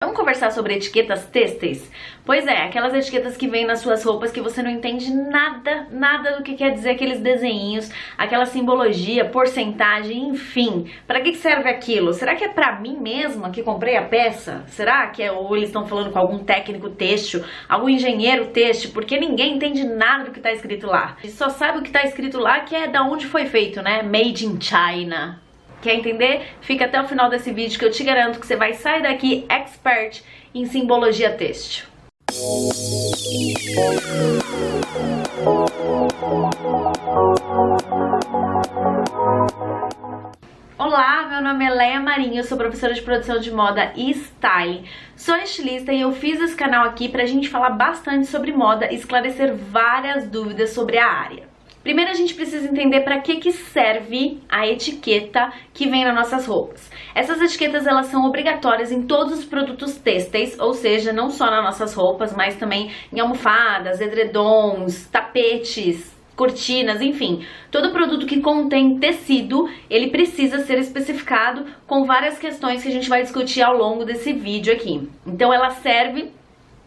Vamos conversar sobre etiquetas têxteis? Pois é, aquelas etiquetas que vêm nas suas roupas que você não entende nada do que quer dizer aqueles desenhinhos, aquela simbologia, porcentagem, enfim. Para que serve aquilo? Será que é para mim mesma que comprei a peça? Será que é, ou eles estão falando com algum técnico têxtil, algum engenheiro têxtil? Porque ninguém entende nada do que está escrito lá. E só sabe o que está escrito lá que é da onde foi feito, né? Made in China. Quer entender? Fica até o final desse vídeo que eu te garanto que você vai sair daqui expert em simbologia têxtil. Olá, meu nome é Leia Marinho, eu sou professora de produção de moda e styling. Sou estilista e eu fiz esse canal aqui pra gente falar bastante sobre moda e esclarecer várias dúvidas sobre a área. Primeiro a gente precisa entender para que serve a etiqueta que vem nas nossas roupas. Essas etiquetas elas são obrigatórias em todos os produtos têxteis, ou seja, não só nas nossas roupas, mas também em almofadas, edredons, tapetes, cortinas, enfim. Todo produto que contém tecido, ele precisa ser especificado com várias questões que a gente vai discutir ao longo desse vídeo aqui. Então ela serve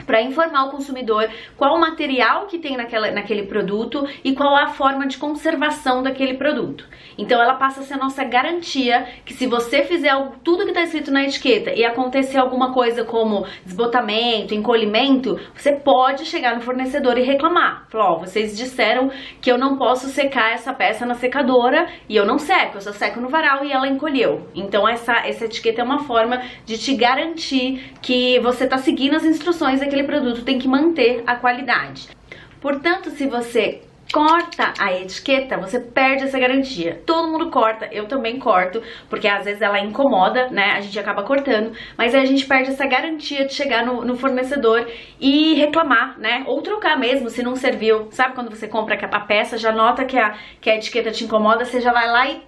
para informar o consumidor qual o material que tem naquele produto e qual a forma de conservação daquele produto. Então ela passa a ser a nossa garantia que se você fizer tudo que está escrito na etiqueta e acontecer alguma coisa como desbotamento, encolhimento, você pode chegar no fornecedor e reclamar. Falar, ó, vocês disseram que eu não posso secar essa peça na secadora e eu não seco, eu só seco no varal e ela encolheu. Então essa etiqueta é uma forma de te garantir que você está seguindo as instruções aquele produto, tem que manter a qualidade. Portanto, se você corta a etiqueta, você perde essa garantia. Todo mundo corta, eu também corto, porque às vezes ela incomoda, né? A gente acaba cortando, mas aí a gente perde essa garantia de chegar no fornecedor e reclamar, né? Ou trocar mesmo, se não serviu. Sabe quando você compra a peça, já nota que a etiqueta te incomoda, você já vai lá e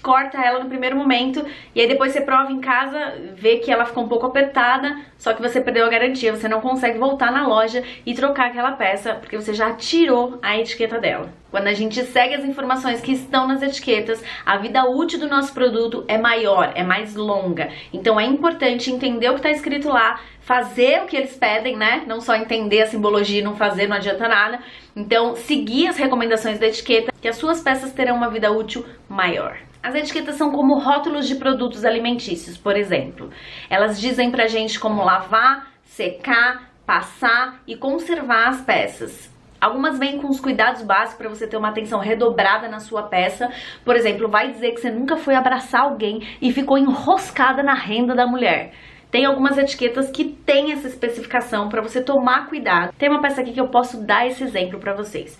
corta ela no primeiro momento, e aí depois você prova em casa, vê que ela ficou um pouco apertada, só que você perdeu a garantia, você não consegue voltar na loja e trocar aquela peça, porque você já tirou a etiqueta dela. Quando a gente segue as informações que estão nas etiquetas, a vida útil do nosso produto é maior, é mais longa. Então é importante entender o que está escrito lá, fazer o que eles pedem, né? Não só entender a simbologia e não fazer, não adianta nada. Então seguir as recomendações da etiqueta, que as suas peças terão uma vida útil maior. As etiquetas são como rótulos de produtos alimentícios, por exemplo. Elas dizem pra gente como lavar, secar, passar e conservar as peças. Algumas vêm com os cuidados básicos para você ter uma atenção redobrada na sua peça. Por exemplo, vai dizer que você nunca foi abraçar alguém e ficou enroscada na renda da mulher. Tem algumas etiquetas que tem essa especificação para você tomar cuidado. Tem uma peça aqui que eu posso dar esse exemplo para vocês.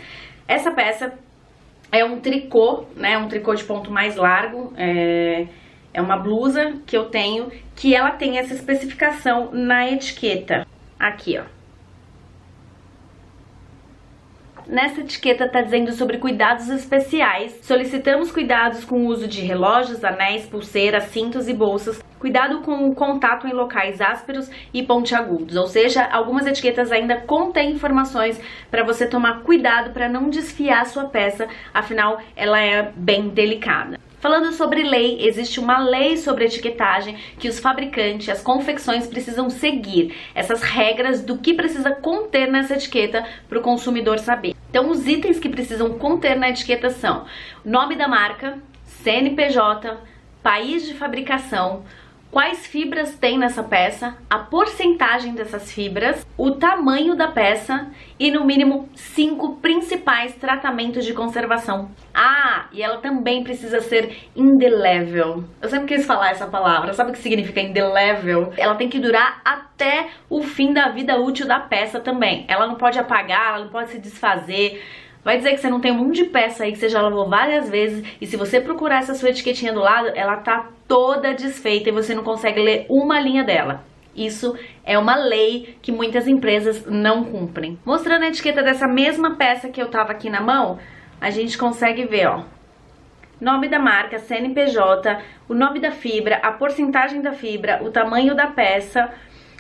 Essa peça é um tricô, né? Um tricô de ponto mais largo. É uma blusa que eu tenho que ela tem essa especificação na etiqueta. Aqui, ó. Nessa etiqueta está dizendo sobre cuidados especiais. Solicitamos cuidados com o uso de relógios, anéis, pulseiras, cintos e bolsas. Cuidado com o contato em locais ásperos e pontiagudos. Ou seja, algumas etiquetas ainda contêm informações para você tomar cuidado para não desfiar a sua peça. Afinal, ela é bem delicada. Falando sobre lei, existe uma lei sobre etiquetagem que os fabricantes, as confecções precisam seguir. Essas regras do que precisa conter nessa etiqueta para o consumidor saber. Então, os itens que precisam conter na etiqueta são nome da marca, CNPJ, país de fabricação, quais fibras tem nessa peça, a porcentagem dessas fibras, o tamanho da peça e no mínimo 5 principais tratamentos de conservação. Ah, e ela também precisa ser indelével. Eu sempre quis falar essa palavra, sabe o que significa indelével? Ela tem que durar até o fim da vida útil da peça também. Ela não pode apagar, ela não pode se desfazer. Vai dizer que você não tem um monte de peça aí que você já lavou várias vezes e se você procurar essa sua etiquetinha do lado, ela tá toda desfeita e você não consegue ler uma linha dela. Isso é uma lei que muitas empresas não cumprem. Mostrando a etiqueta dessa mesma peça que eu tava aqui na mão, a gente consegue ver, ó. Nome da marca, CNPJ, o nome da fibra, a porcentagem da fibra, o tamanho da peça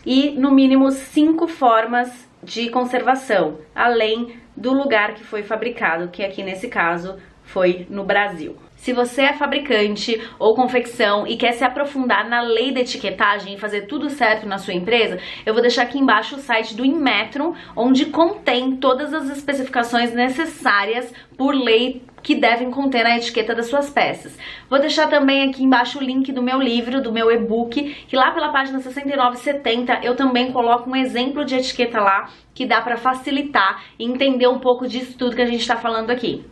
e no mínimo 5 formas de conservação, além do lugar que foi fabricado, que aqui nesse caso foi no Brasil. Se você é fabricante ou confecção e quer se aprofundar na lei da etiquetagem e fazer tudo certo na sua empresa, eu vou deixar aqui embaixo o site do Inmetro, onde contém todas as especificações necessárias por lei que devem conter na etiqueta das suas peças. Vou deixar também aqui embaixo o link do meu livro, do meu e-book, que lá pela página 69 e 70 eu também coloco um exemplo de etiqueta lá, que dá para facilitar e entender um pouco disso tudo que a gente está falando aqui.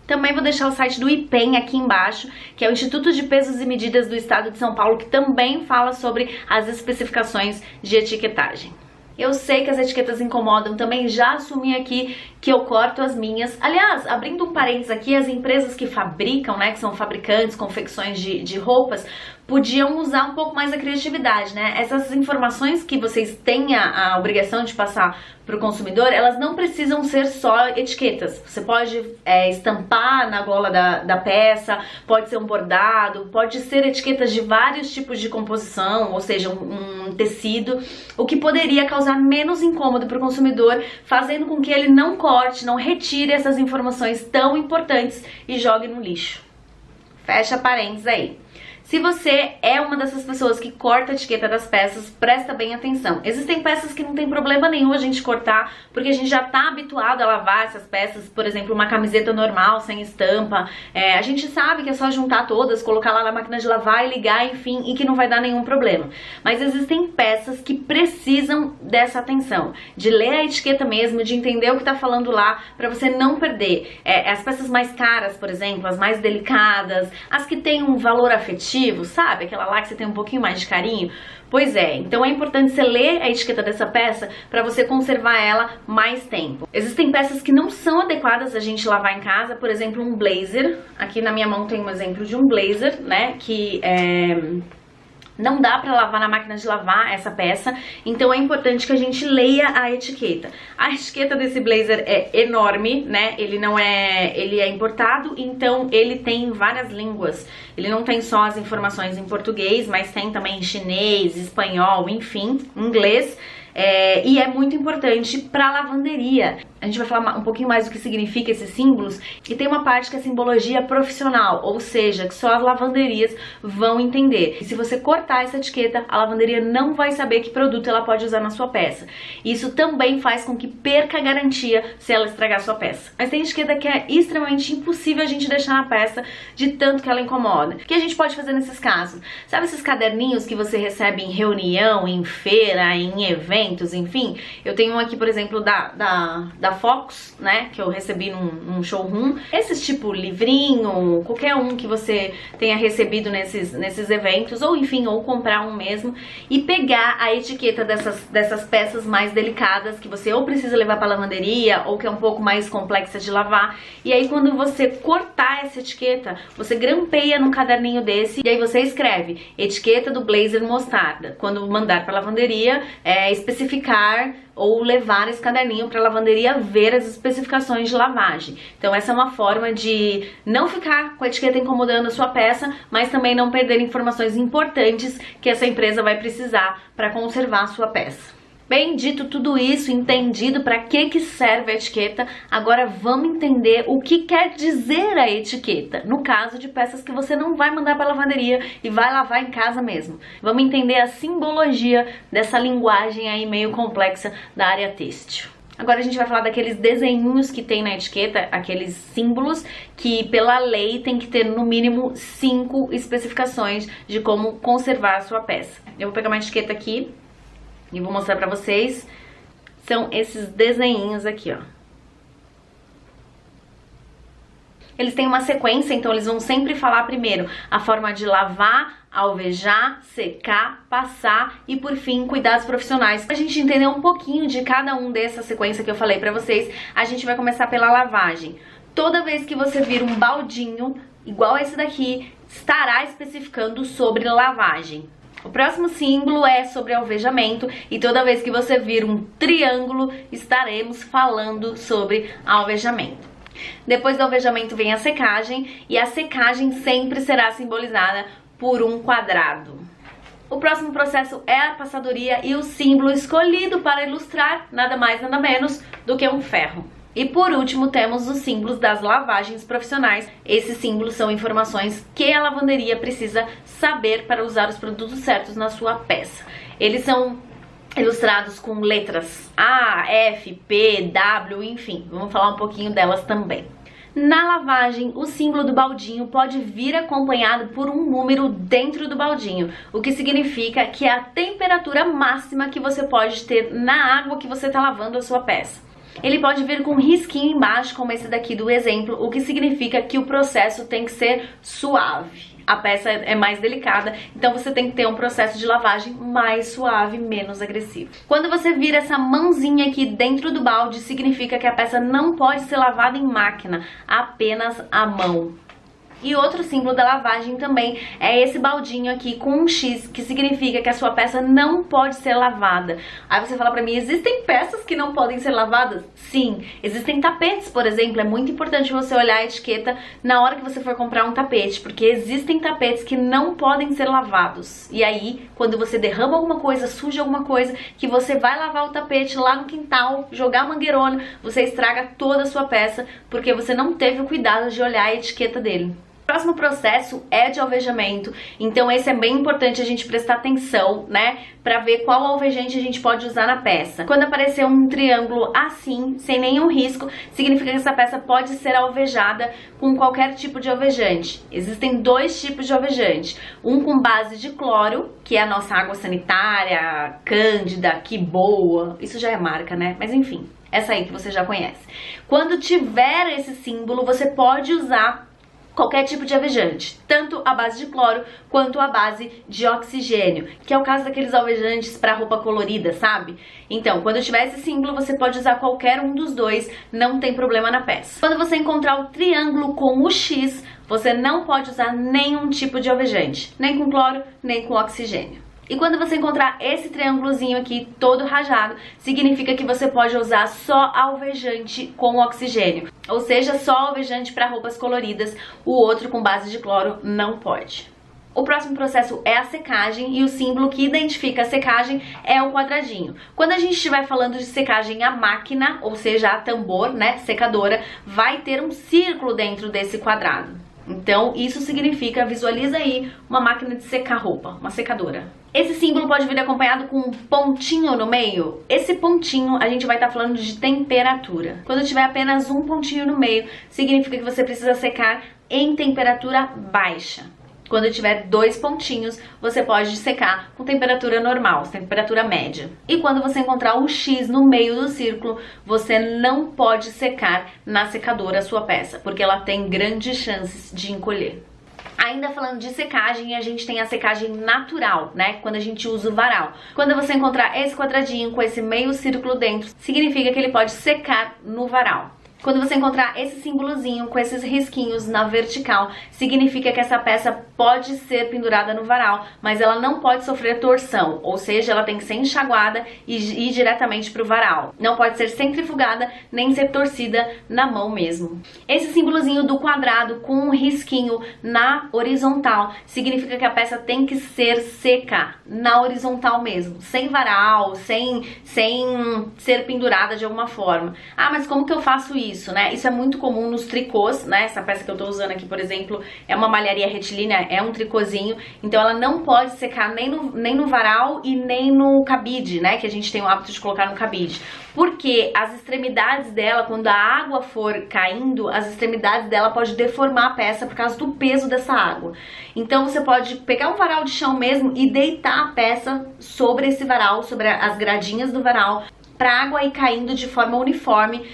Também vou deixar o site do IPEM aqui embaixo, que é o Instituto de Pesos e Medidas do Estado de São Paulo, que também fala sobre as especificações de etiquetagem. Eu sei que as etiquetas incomodam, também já assumi aqui que eu corto as minhas. Aliás, abrindo um parênteses aqui, as empresas que fabricam, né, que são fabricantes, confecções de roupas, podiam usar um pouco mais a criatividade, né? Essas informações que vocês têm a obrigação de passar para o consumidor, elas não precisam ser só etiquetas. Você pode estampar na gola da peça, pode ser um bordado, pode ser etiquetas de vários tipos de composição, ou seja, um tecido, o que poderia causar menos incômodo para o consumidor, fazendo com que ele não corte, não retire essas informações tão importantes e jogue no lixo. Fecha parênteses aí. Se você é uma dessas pessoas que corta a etiqueta das peças, presta bem atenção. Existem peças que não tem problema nenhum a gente cortar, porque a gente já está habituado a lavar essas peças, por exemplo, uma camiseta normal, sem estampa. A gente sabe que é só juntar todas, colocar lá na máquina de lavar e ligar, enfim, e que não vai dar nenhum problema. Mas existem peças que precisam dessa atenção, de ler a etiqueta mesmo, de entender o que está falando lá, para você não perder. As peças mais caras, por exemplo, as mais delicadas, as que têm um valor afetivo, sabe? Aquela lá que você tem um pouquinho mais de carinho. Pois é, então é importante você ler a etiqueta dessa peça para você conservar ela mais tempo. Existem peças que não são adequadas a gente lavar em casa, por exemplo, um blazer. Aqui na minha mão tem um exemplo de um blazer, né, que não dá para lavar na máquina de lavar essa peça, então é importante que a gente leia a etiqueta. A etiqueta desse blazer é enorme, né? Ele é importado, então ele tem várias línguas. Ele não tem só as informações em português, mas tem também em chinês, espanhol, enfim, inglês. E é muito importante para lavanderia. A gente vai falar um pouquinho mais do que significa esses símbolos, e tem uma parte que é simbologia profissional, ou seja, que só as lavanderias vão entender. E se você cortar essa etiqueta, a lavanderia não vai saber que produto ela pode usar na sua peça. Isso também faz com que perca a garantia se ela estragar a sua peça. Mas tem etiqueta que é extremamente impossível a gente deixar na peça de tanto que ela incomoda. O que a gente pode fazer nesses casos? Sabe esses caderninhos que você recebe em reunião, em feira, em eventos, enfim? Eu tenho um aqui, por exemplo, da Fox, né, que eu recebi num showroom. Esses tipo livrinho, qualquer um que você tenha recebido nesses eventos, ou enfim, ou comprar um mesmo, e pegar a etiqueta dessas peças mais delicadas, que você ou precisa levar para lavanderia, ou que é um pouco mais complexa de lavar, e aí quando você cortar essa etiqueta, você grampeia num caderninho desse, e aí você escreve etiqueta do blazer mostarda. Quando mandar para lavanderia, especificar ou levar esse caderninho para a lavanderia ver as especificações de lavagem. Então essa é uma forma de não ficar com a etiqueta incomodando a sua peça, mas também não perder informações importantes que essa empresa vai precisar para conservar a sua peça. Bem, dito tudo isso, entendido para que serve a etiqueta, agora vamos entender o que quer dizer a etiqueta, no caso de peças que você não vai mandar para a lavanderia e vai lavar em casa mesmo. Vamos entender a simbologia dessa linguagem aí meio complexa da área têxtil. Agora a gente vai falar daqueles desenhinhos que tem na etiqueta, aqueles símbolos que pela lei tem que ter no mínimo 5 especificações de como conservar a sua peça. Eu vou pegar uma etiqueta aqui e vou mostrar pra vocês. São esses desenhinhos aqui, ó. Eles têm uma sequência, então eles vão sempre falar primeiro a forma de lavar, alvejar, secar, passar e por fim cuidados profissionais. Pra gente entender um pouquinho de cada um dessa sequência que eu falei pra vocês, a gente vai começar pela lavagem. Toda vez que você vir um baldinho igual esse daqui, estará especificando sobre lavagem. O próximo símbolo é sobre alvejamento, e toda vez que você vir um triângulo, estaremos falando sobre alvejamento. Depois do alvejamento vem a secagem, e a secagem sempre será simbolizada por um quadrado. O próximo processo é a passadoria, e o símbolo escolhido para ilustrar nada mais nada menos do que um ferro. E por último temos os símbolos das lavagens profissionais. Esses símbolos são informações que a lavanderia precisa saber para usar os produtos certos na sua peça. Eles são ilustrados com letras A, F, P, W, enfim, vamos falar um pouquinho delas também. Na lavagem, o símbolo do baldinho pode vir acompanhado por um número dentro do baldinho, o que significa que é a temperatura máxima que você pode ter na água que você está lavando a sua peça. Ele pode vir com um risquinho embaixo, como esse daqui do exemplo, o que significa que o processo tem que ser suave. A peça é mais delicada, então você tem que ter um processo de lavagem mais suave, menos agressivo. Quando você vira essa mãozinha aqui dentro do balde, significa que a peça não pode ser lavada em máquina, apenas à mão. E outro símbolo da lavagem também é esse baldinho aqui com um X, que significa que a sua peça não pode ser lavada. Aí você fala pra mim, existem peças que não podem ser lavadas? Sim, existem tapetes, por exemplo. É muito importante você olhar a etiqueta na hora que você for comprar um tapete, porque existem tapetes que não podem ser lavados. E aí, quando você derrama alguma coisa, suja alguma coisa, que você vai lavar o tapete lá no quintal, jogar a mangueirona, você estraga toda a sua peça, porque você não teve o cuidado de olhar a etiqueta dele. O próximo processo é de alvejamento, então esse é bem importante a gente prestar atenção, né, para ver qual alvejante a gente pode usar na peça. Quando aparecer um triângulo assim, sem nenhum risco, significa que essa peça pode ser alvejada com qualquer tipo de alvejante. Existem dois tipos de alvejante, um com base de cloro, que é a nossa água sanitária, Cândida, Que Boa, isso já é marca, né, mas enfim, essa aí que você já conhece. Quando tiver esse símbolo, você pode usar qualquer tipo de alvejante, tanto a base de cloro quanto a base de oxigênio, que é o caso daqueles alvejantes para roupa colorida, sabe? Então, quando tiver esse símbolo, você pode usar qualquer um dos dois, não tem problema na peça. Quando você encontrar o triângulo com o X, você não pode usar nenhum tipo de alvejante, nem com cloro, nem com oxigênio. E quando você encontrar esse triângulozinho aqui todo rajado, significa que você pode usar só alvejante com oxigênio. Ou seja, só alvejante para roupas coloridas, o outro com base de cloro não pode. O próximo processo é a secagem e o símbolo que identifica a secagem é o quadradinho. Quando a gente estiver falando de secagem a máquina, ou seja, a tambor, né, secadora, vai ter um círculo dentro desse quadrado. Então, isso significa, visualiza aí, uma máquina de secar roupa, uma secadora. Esse símbolo pode vir acompanhado com um pontinho no meio. Esse pontinho a gente vai estar falando de temperatura. Quando tiver apenas um pontinho no meio, significa que você precisa secar em temperatura baixa. Quando tiver dois pontinhos, você pode secar com temperatura normal, temperatura média. E quando você encontrar o X no meio do círculo, você não pode secar na secadora a sua peça, porque ela tem grandes chances de encolher. Ainda falando de secagem, a gente tem a secagem natural, né? Quando a gente usa o varal. Quando você encontrar esse quadradinho com esse meio círculo dentro, significa que ele pode secar no varal. Quando você encontrar esse símbolozinho com esses risquinhos na vertical, significa que essa peça pode ser pendurada no varal, mas ela não pode sofrer torção, ou seja, ela tem que ser enxaguada e ir diretamente para o varal. Não pode ser centrifugada nem ser torcida na mão mesmo. Esse símbolozinho do quadrado com um risquinho na horizontal significa que a peça tem que ser seca na horizontal mesmo, sem varal, sem ser pendurada de alguma forma. Ah, mas como que eu faço isso? Né? Isso é muito comum nos tricôs, né? Essa peça que eu tô usando aqui, por exemplo, é uma malharia retilínea, é um tricôzinho, então ela não pode secar nem no varal e nem no cabide, né? Que a gente tem o hábito de colocar no cabide. Porque as extremidades dela, quando a água for caindo, as extremidades dela pode deformar a peça por causa do peso dessa água. Então você pode pegar um varal de chão mesmo e deitar a peça sobre esse varal, sobre as gradinhas do varal, para a água ir caindo de forma uniforme,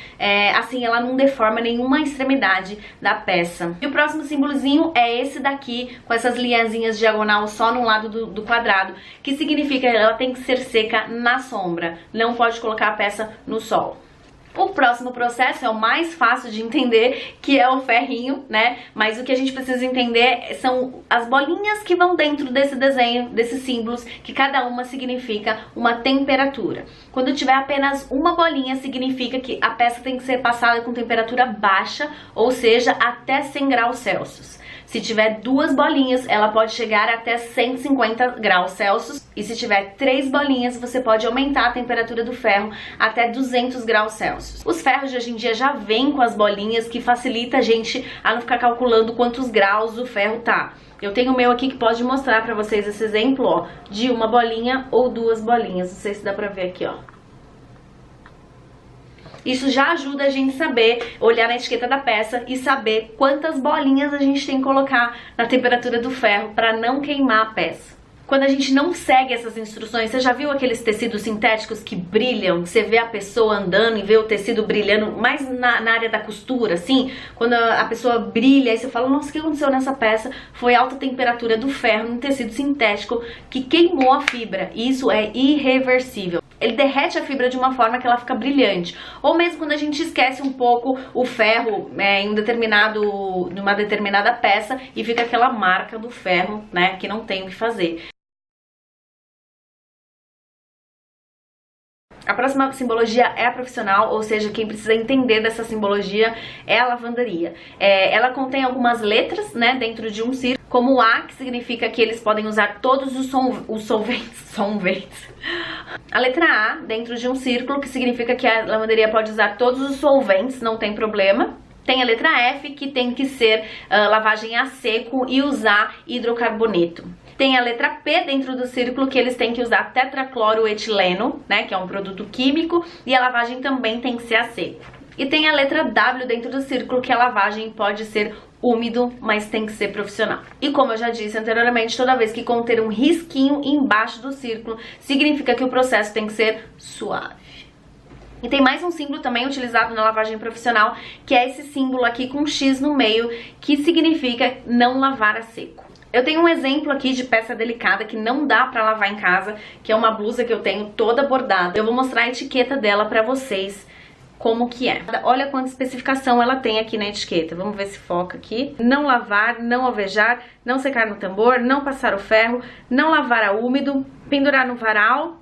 assim ela não deforma nenhuma extremidade da peça. E o próximo símbolozinho é esse daqui, com essas linhazinhas diagonal só num lado do quadrado, que significa que ela tem que ser seca na sombra, não pode colocar a peça no sol. O próximo processo é o mais fácil de entender, que é o ferrinho, né? Mas o que a gente precisa entender são as bolinhas que vão dentro desse desenho, desses símbolos, que cada uma significa uma temperatura. Quando tiver apenas uma bolinha, significa que a peça tem que ser passada com temperatura baixa, ou seja, até 100 graus Celsius. Se tiver 2 bolinhas, ela pode chegar até 150 graus Celsius. E se tiver 3 bolinhas, você pode aumentar a temperatura do ferro até 200 graus Celsius. Os ferros de hoje em dia já vêm com as bolinhas, que facilita a gente a não ficar calculando quantos graus o ferro tá. Eu tenho o meu aqui que pode mostrar pra vocês esse exemplo, ó, de 1 bolinha ou 2 bolinhas. Não sei se dá pra ver aqui, ó. Isso já ajuda a gente saber, olhar na etiqueta da peça e saber quantas bolinhas a gente tem que colocar na temperatura do ferro para não queimar a peça. Quando a gente não segue essas instruções, você já viu aqueles tecidos sintéticos que brilham? Você vê a pessoa andando e vê o tecido brilhando, mais na área da costura, assim? Quando a pessoa brilha, aí você fala, nossa, o que aconteceu nessa peça? Foi a alta temperatura do ferro no tecido sintético que queimou a fibra. E isso é irreversível. Ele derrete a fibra de uma forma que ela fica brilhante. Ou mesmo quando a gente esquece um pouco o ferro em uma determinada peça e fica aquela marca do ferro, né, que não tem o que fazer. A próxima simbologia é a profissional, ou seja, quem precisa entender dessa simbologia é a lavanderia. Ela contém algumas letras, né, dentro de um círculo, como o A, que significa que eles podem usar todos os solventes. A letra A, dentro de um círculo, que significa que a lavanderia pode usar todos os solventes, não tem problema. Tem a letra F, que tem que ser lavagem a seco e usar hidrocarboneto. Tem a letra P dentro do círculo, que eles têm que usar tetracloroetileno, né, que é um produto químico, e a lavagem também tem que ser a seco. E tem a letra W dentro do círculo, que a lavagem pode ser úmido, mas tem que ser profissional. E como eu já disse anteriormente, toda vez que conter um risquinho embaixo do círculo, significa que o processo tem que ser suave. E tem mais um símbolo também utilizado na lavagem profissional, que é esse símbolo aqui com um X no meio, que significa não lavar a seco. Eu tenho um exemplo aqui de peça delicada que não dá pra lavar em casa, que é uma blusa que eu tenho toda bordada. Eu vou mostrar a etiqueta dela pra vocês, como que é. Olha quanta especificação ela tem aqui na etiqueta. Vamos ver se foca aqui. Não lavar, não alvejar, não secar no tambor, não passar o ferro, não lavar a úmido, pendurar no varal.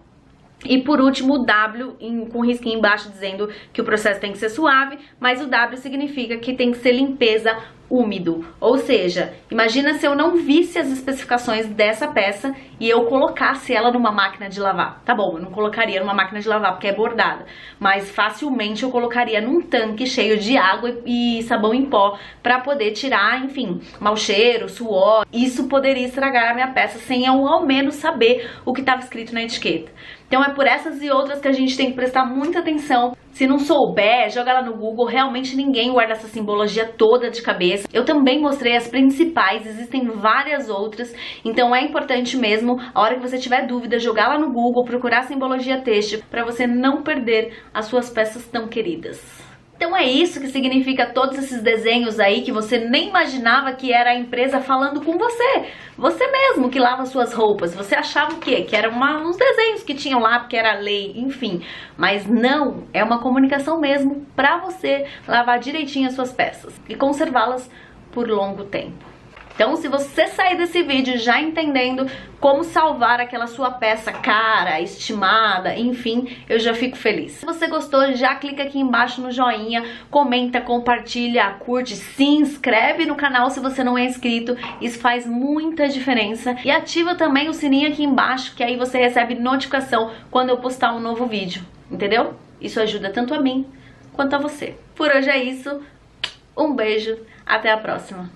E por último o W com risquinho embaixo dizendo que o processo tem que ser suave, mas o W significa que tem que ser limpeza úmido. Ou seja, imagina se eu não visse as especificações dessa peça e eu colocasse ela numa máquina de lavar. Tá bom, eu não colocaria numa máquina de lavar porque é bordada, mas facilmente eu colocaria num tanque cheio de água e sabão em pó para poder tirar, enfim, mau cheiro, suor. Isso poderia estragar a minha peça sem eu ao menos saber o que estava escrito na etiqueta. Então é por essas e outras que a gente tem que prestar muita atenção. Se não souber, joga lá no Google, realmente ninguém guarda essa simbologia toda de cabeça. Eu também mostrei as principais, existem várias outras, então é importante mesmo, a hora que você tiver dúvida, jogar lá no Google, procurar a simbologia têxtil, para você não perder as suas peças tão queridas. Então é isso que significa todos esses desenhos aí que você nem imaginava que era a empresa falando com você. Você mesmo que lava suas roupas. Você achava o quê? Que eram uns desenhos que tinham lá porque era lei, enfim. Mas não, é uma comunicação mesmo para você lavar direitinho as suas peças e conservá-las por longo tempo. Então, se você sair desse vídeo já entendendo como salvar aquela sua peça cara, estimada, enfim, eu já fico feliz. Se você gostou, já clica aqui embaixo no joinha, comenta, compartilha, curte, se inscreve no canal se você não é inscrito, isso faz muita diferença. E ativa também o sininho aqui embaixo, que aí você recebe notificação quando eu postar um novo vídeo, entendeu? Isso ajuda tanto a mim quanto a você. Por hoje é isso, um beijo, até a próxima.